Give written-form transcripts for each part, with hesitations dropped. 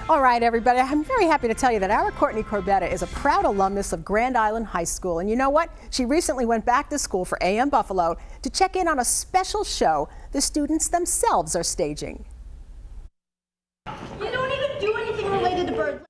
All right, everybody, I'm very happy to tell you that our Courtney Corbetta is a proud alumnus of Grand Island High School. And you know what? She recently went back to school for AM Buffalo to check in on a special show the students themselves are staging. You don't even do anything related to birds.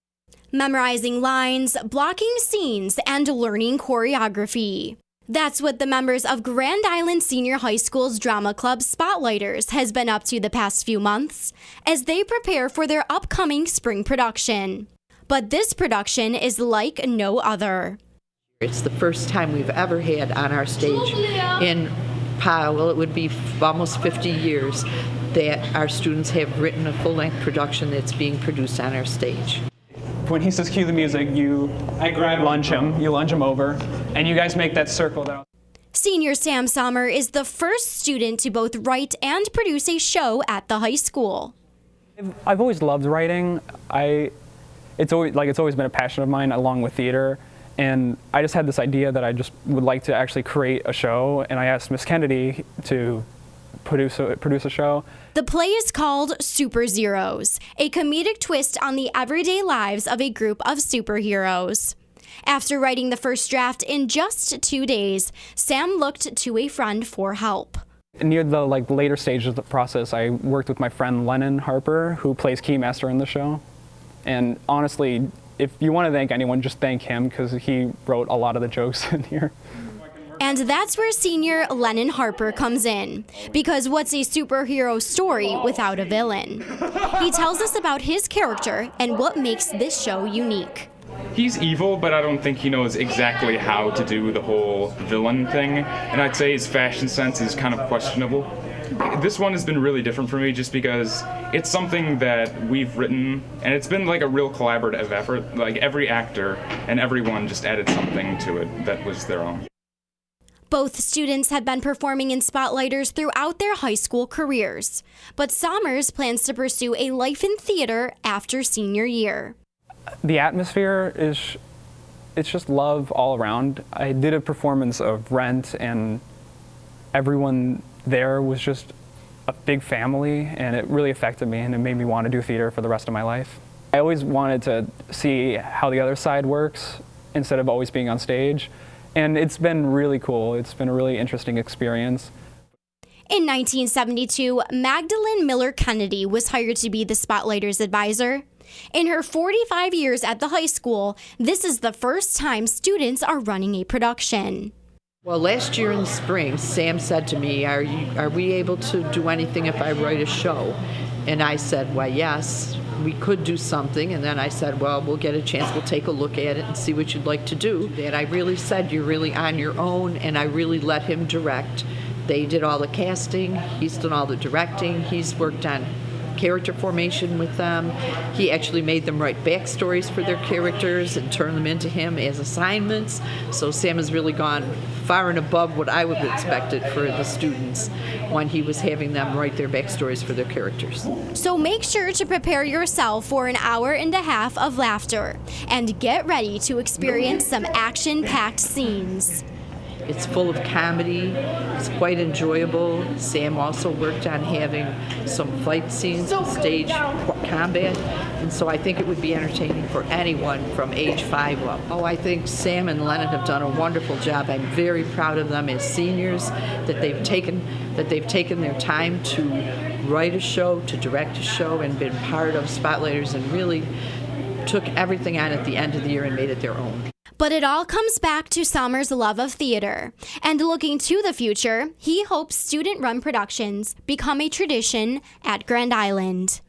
Memorizing lines, blocking scenes, and learning choreography. That's what the members of Grand Island Senior High School's Drama Club Spotlighters has been up to the past few months as they prepare for their upcoming spring production. But this production is like no other. It's the first time we've ever had on our stage in, well, it would be almost 50 years that our students have written a full-length production that's being produced on our stage. When he says cue the music, I lunge him, you lunge him over, and you guys make that circle. Senior Sam Sommer is the first student to both write and produce a show at the high school. I've always loved writing. It's always been a passion of mine along with theater, and I just had this idea that I just would like to actually create a show, and I asked Miss Kennedy to produce a show. The play is called Super Zeros, a comedic twist on the everyday lives of a group of superheroes. After writing the first draft in just 2 days, Sam looked to a friend for help. Near the later stages of the process, I worked with my friend Lennon Harper, who plays Keymaster in the show. And honestly, if you want to thank anyone, just thank him, because he wrote a lot of the jokes in here. And that's where senior Lennon Harper comes in, because what's a superhero story without a villain? He tells us about his character and what makes this show unique. He's evil, but I don't think he knows exactly how to do the whole villain thing, and I'd say his fashion sense is kind of questionable. This one has been really different for me just because it's something that we've written, and it's been like a real collaborative effort. Like every actor and everyone just added something to it that was their own. Both students have been performing in Spotlighters throughout their high school careers, but Sommers plans to pursue a life in theater after senior year. The atmosphere it's just love all around. I did a performance of Rent, and everyone there was just a big family, and it really affected me, and it made me want to do theater for the rest of my life. I always wanted to see how the other side works instead of always being on stage. And it's been really cool. It's been a really interesting experience. In 1972, Magdalene Miller Kennedy was hired to be the Spotlighters advisor. In her 45 years at the high school, this is the first time students are running a production. Well, last year in the spring, Sam said to me, are we able to do anything if I write a show? And I said, well, yes, we could do something. And then I said, well, we'll get a chance, we'll take a look at it and see what you'd like to do. And I really said, you're really on your own, and I really let him direct. They did all the casting, he's done all the directing, he's worked on character formation with them. He actually made them write backstories for their characters and turn them into him as assignments. So Sam has really gone far and above what I would have expected for the students when he was having them write their backstories for their characters. So make sure to prepare yourself for an hour and a half of laughter and get ready to experience some action-packed scenes. It's full of comedy. It's quite enjoyable. Sam also worked on having some fight scenes, stage combat, and so I think it would be entertaining for anyone from age 5 up. Oh, I think Sam and Lennon have done a wonderful job. I'm very proud of them as seniors that they've taken their time to write a show, to direct a show, and been part of Spotlighters, and really took everything on at the end of the year and made it their own. But it all comes back to Sommer's love of theater. And looking to the future, he hopes student-run productions become a tradition at Grand Island.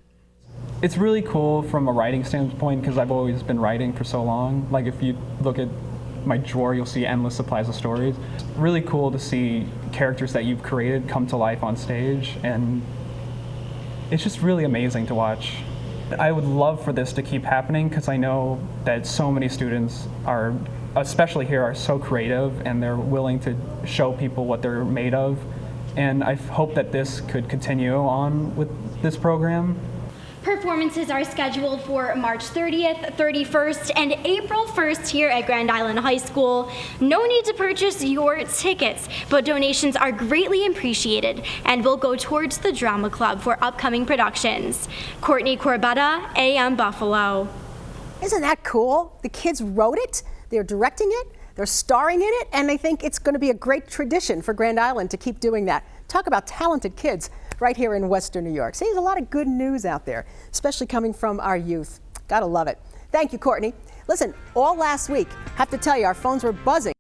It's really cool from a writing standpoint because I've always been writing for so long. Like if you look at my drawer, you'll see endless supplies of stories. It's really cool to see characters that you've created come to life on stage, and it's just really amazing to watch. I would love for this to keep happening because I know that so many students are, especially here, are so creative and they're willing to show people what they're made of. And I hope that this could continue on with this program. Performances are scheduled for March 30th, 31st, and April 1st here at Grand Island High School. No need to purchase your tickets, but donations are greatly appreciated and will go towards the Drama Club for upcoming productions. Courtney Corbetta, AM Buffalo. Isn't that cool? The kids wrote it, they're directing it, they're starring in it, and I think it's going to be a great tradition for Grand Island to keep doing that. Talk about talented kids right here in Western New York. See, there's a lot of good news out there, especially coming from our youth. Gotta love it. Thank you, Courtney. Listen, all last week, have to tell you, our phones were buzzing.